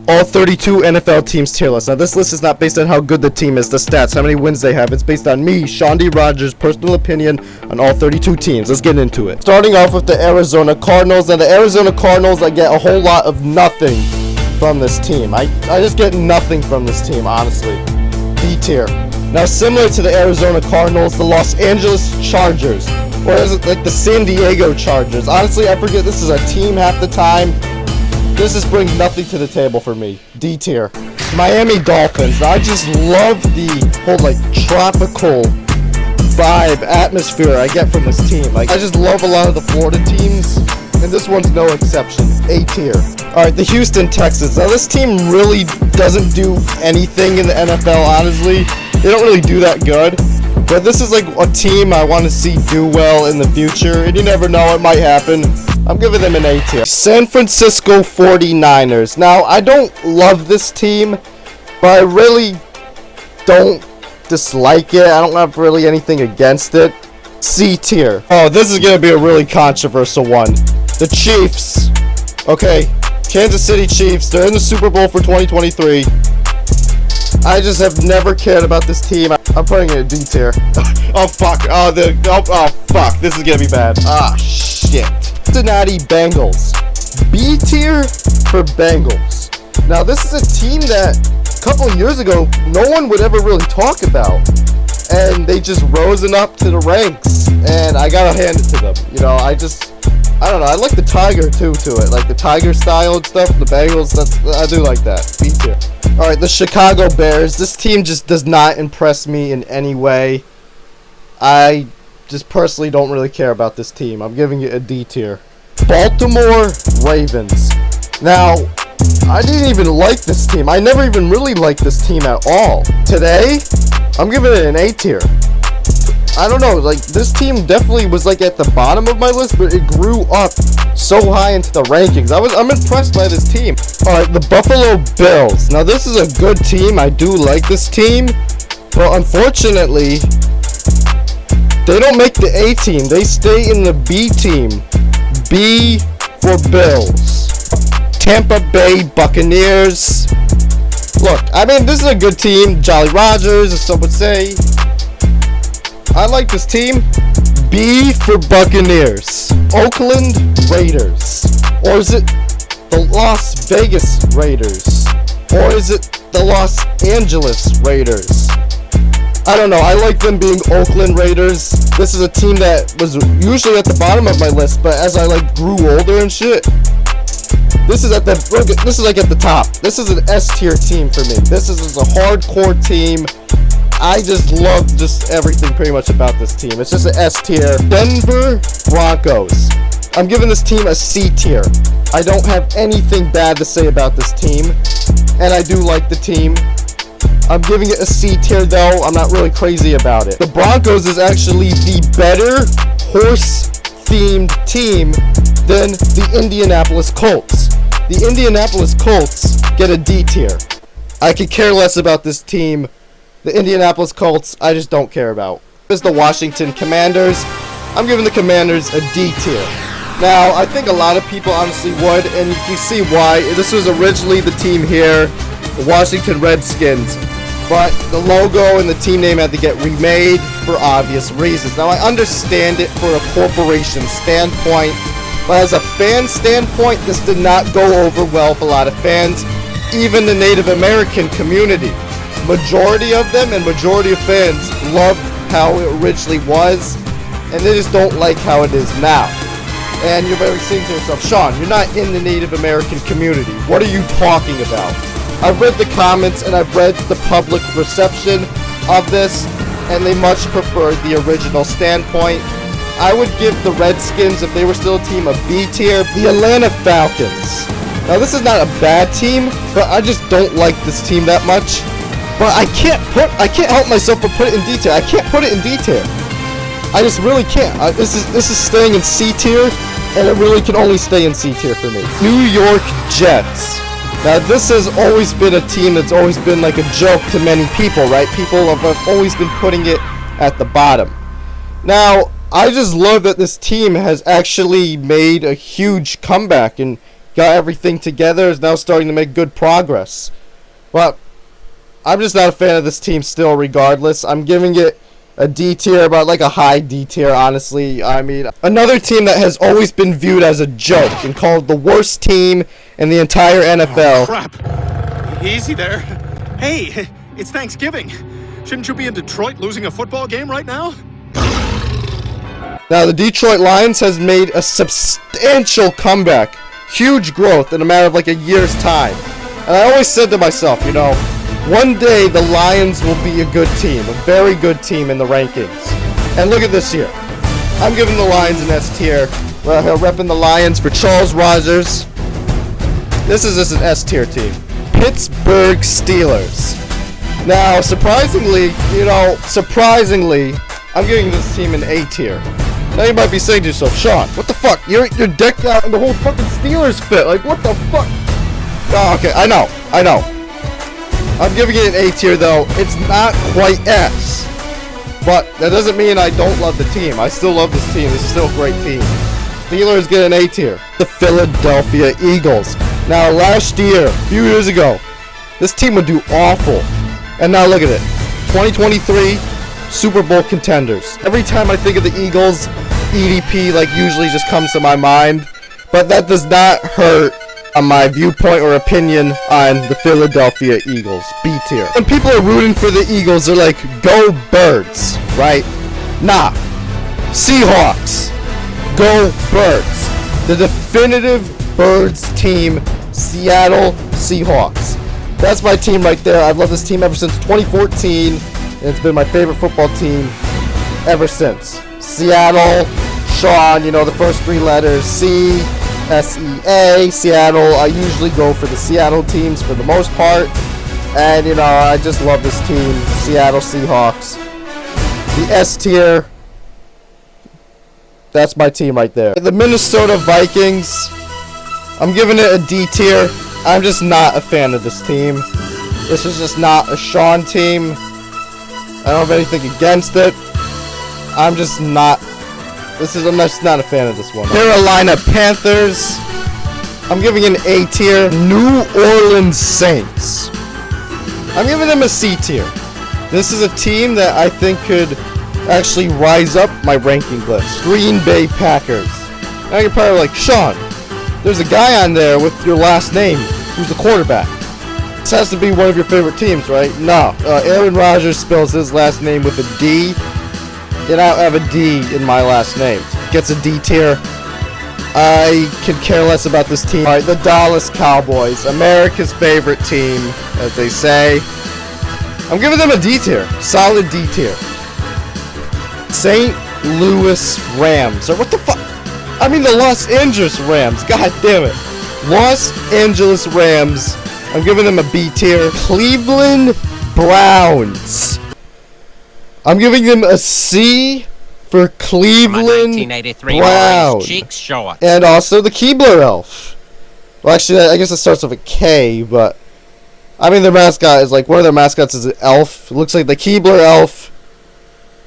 all 32 NFL teams tier list. Now, this list is not based on how good the team is, the stats, how many wins they have. It's based on me, Sean D. Rogers' personal opinion on all 32 teams. Let's get into it. Starting off with the Arizona Cardinals. Now, the Arizona Cardinals, I get a whole lot of nothing from this team. I just get nothing from this team, honestly. D tier. Now, similar to the Arizona Cardinals, the Los Angeles Chargers, or is it like the San Diego Chargers? Honestly, I forget this is a team half the time. This just brings nothing to the table for me. D tier. Miami Dolphins. Now, I just love the whole like tropical vibe, atmosphere I get from this team. Like, I just love a lot of the Florida teams, and this one's no exception. A tier. Alright, the Houston Texans. Now, this team really doesn't do anything in the NFL, honestly. They don't really do that good. But this is like a team I want to see do well in the future, and you never know, it might happen. I'm giving them an A tier. San Francisco 49ers. Now, I don't love this team, but I really don't dislike it. I don't have really anything against it. C tier. Oh, this is going to be a really controversial one. The Chiefs. Okay, Kansas City Chiefs. They're in the Super Bowl for 2023. I just have never cared about this team. I'm putting it in D tier. Oh, fuck. Oh, fuck. This is going to be bad. Ah, shit. Cincinnati Bengals. B tier for Bengals. Now, this is a team that a couple of years ago no one would ever really talk about, and they just risen up to the ranks, and I gotta hand it to them. You know, I don't know, I like the Tiger to it, like the Tiger style and stuff. The Bengals, I do like that. B tier. Alright, the Chicago Bears. This team just does not impress me in any way. I just personally don't really care about this team. I'm giving it a D tier. Baltimore Ravens. Now, I didn't even like this team. I never even really liked this team at all. Today, I'm giving it an A tier. I don't know, like, this team definitely was like at the bottom of my list, but it grew up so high into the rankings. I'm impressed by this team. Alright, the Buffalo Bills. Now, this is a good team. I do like this team, but unfortunately, they don't make the A team. They stay in the B team. B for Bills. Tampa Bay Buccaneers. Look, I mean, this is a good team. Jolly Rogers, as some would say. I like this team. B for Buccaneers. Oakland Raiders. Or is it the Las Vegas Raiders? Or is it the Los Angeles Raiders? I don't know. I like them being Oakland Raiders. This is a team that was usually at the bottom of my list, but as I like grew older and shit, this is like at the top. This is an S tier team for me. This is a hardcore team. I just love just everything pretty much about this team. It's just an S tier. Denver Broncos. I'm giving this team a C tier. I don't have anything bad to say about this team, and I do like the team. I'm giving it a C tier though. I'm not really crazy about it. The Broncos is actually the better horse-themed team than the Indianapolis Colts. The Indianapolis Colts get a D tier. I could care less about this team. The Indianapolis Colts, I just don't care about. This is the Washington Commanders. I'm giving the Commanders a D tier. Now, I think a lot of people honestly would, and you can see why. This was originally the team here, the Washington Redskins. But the logo and the team name had to get remade for obvious reasons. Now, I understand it for a corporation standpoint, but as a fan standpoint, this did not go over well with a lot of fans, even the Native American community. Majority of them and majority of fans loved how it originally was, and they just don't like how it is now. And you're probably saying to yourself, Sean, you're not in the Native American community. What are you talking about? I've read the comments and I've read the public reception of this, and they much preferred the original standpoint. I would give the Redskins, if they were still a team, a B tier. The Atlanta Falcons. Now, this is not a bad team, but I just don't like this team that much. But I can't help myself but put it in D tier. I can't put it in D tier. I just really can't. This is staying in C tier, and it really can only stay in C tier for me. New York Jets. Now, this has always been a team that's always been like a joke to many people, right? People have always been putting it at the bottom. Now, I just love that this team has actually made a huge comeback and got everything together, is now starting to make good progress. But I'm just not a fan of this team still, regardless. I'm giving it a D tier, about like a high D tier, honestly. I mean, another team that has always been viewed as a joke and called the worst team in the entire NFL. Oh, crap. Easy there. Hey, it's Thanksgiving. Shouldn't you be in Detroit losing a football game right now? Now, the Detroit Lions has made a substantial comeback. Huge growth in a matter of like a year's time. And I always said to myself, you know, one day the Lions will be a good team, a very good team in the rankings. And look at this year. I'm giving the Lions an S tier. We're repping the Lions for Charles Rogers. This is just an S tier team. Pittsburgh Steelers. Now, surprisingly, I'm giving this team an A tier. Now you might be saying to yourself, Sean, what the fuck? You're decked out in the whole fucking Steelers fit. Like, what the fuck? Oh, okay, I know. I'm giving it an A tier, though. It's not quite S. But that doesn't mean I don't love the team. I still love this team. It's still a great team. Steelers get an A tier. The Philadelphia Eagles. Now, last year, a few years ago, this team would do awful. And now look at it. 2023, Super Bowl contenders. Every time I think of the Eagles, EDP like usually just comes to my mind. But that does not hurt on my viewpoint or opinion on the Philadelphia Eagles. B tier. When people are rooting for the Eagles, they're like, go Birds, right? Nah. Seahawks. Go Birds. The definitive Birds team, Seattle Seahawks. That's my team right there. I've loved this team ever since 2014, and it's been my favorite football team ever since. Seattle, Sean, you know, the first three letters, C, S-E-A, Seattle. I usually go for the Seattle teams for the most part, and, you know, I just love this team, Seattle Seahawks. The S tier, that's my team right there. The Minnesota Vikings, I'm giving it a D tier. I'm just not a fan of this team. This is just not a Sean team. I don't have anything against it. I'm just not a fan of this one. Carolina Panthers. I'm giving it an A tier. New Orleans Saints. I'm giving them a C tier. This is a team that I think could actually rise up my ranking list. Green Bay Packers. Now you're probably like, Sean, there's a guy on there with your last name who's the quarterback. This has to be one of your favorite teams, right? No. Aaron Rodgers spells his last name with a D, and I don't have a D in my last name. Gets a D tier. I could care less about this team. Alright, the Dallas Cowboys. America's favorite team, as they say. I'm giving them a D tier. Solid D tier. St. Louis Rams. Or what the fuck? I mean the Los Angeles Rams. God damn it. Los Angeles Rams. I'm giving them a B tier. Cleveland Browns. I'm giving them a C for Cleveland Browns. And also the Keebler Elf. Well, actually, I guess it starts with a K, but I mean their mascot is like, one of their mascots is an elf. It looks like the Keebler Elf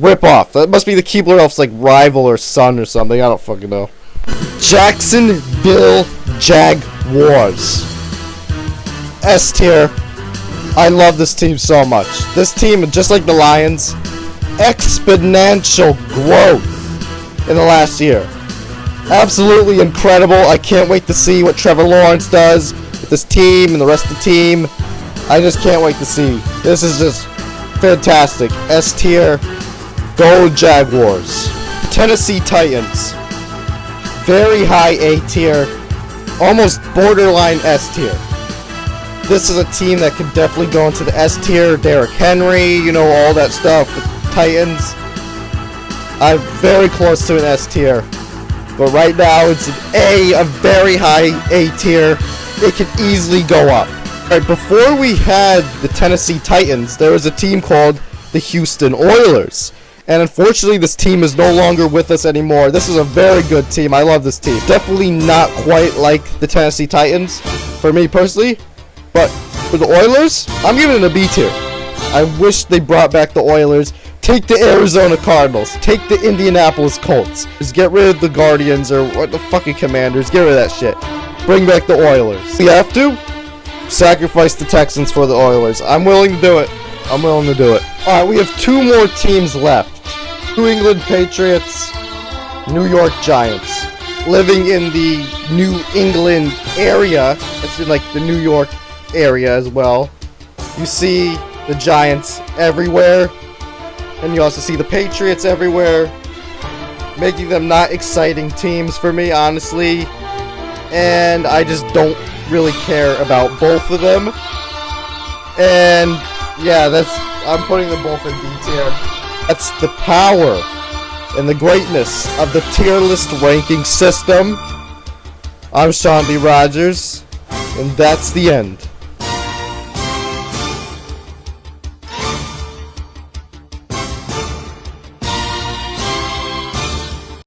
ripoff. That must be the Keebler Elf's like rival or son or something. I don't fucking know. Jacksonville Jaguars. S tier. I love this team so much. This team, just like the Lions, exponential growth in the last year. Absolutely incredible. I can't wait to see what Trevor Lawrence does with this team and the rest of the team. I just can't wait to see. This is just fantastic. S tier. Go Jaguars. Tennessee Titans. Very high A tier, almost borderline S tier. This is a team that could definitely go into the S tier. Derrick Henry, you know, all that stuff. Titans. I'm very close to an S tier, but right now it's an A, a very high A tier. It could easily go up. Alright, before we had the Tennessee Titans, there was a team called the Houston Oilers. And unfortunately, this team is no longer with us anymore. This is a very good team. I love this team. Definitely not quite like the Tennessee Titans, for me personally. But for the Oilers, I'm giving it a B tier. I wish they brought back the Oilers. Take the Arizona Cardinals. Take the Indianapolis Colts. Just get rid of the Guardians or what the fucking Commanders. Get rid of that shit. bring back the Oilers. We have to sacrifice the Texans for the Oilers. I'm willing to do it. I'm willing to do it. Alright, we have 2 more teams left. New England Patriots, New York Giants. Living in the New England area, it's in like the New York area as well. You see the Giants everywhere, and you also see the Patriots everywhere, making them not exciting teams for me, honestly. And I just don't really care about both of them. And yeah, I'm putting them both in D tier. That's the power and the greatness of the tier list ranking system. I'm Sean D. Rogers, and that's the end.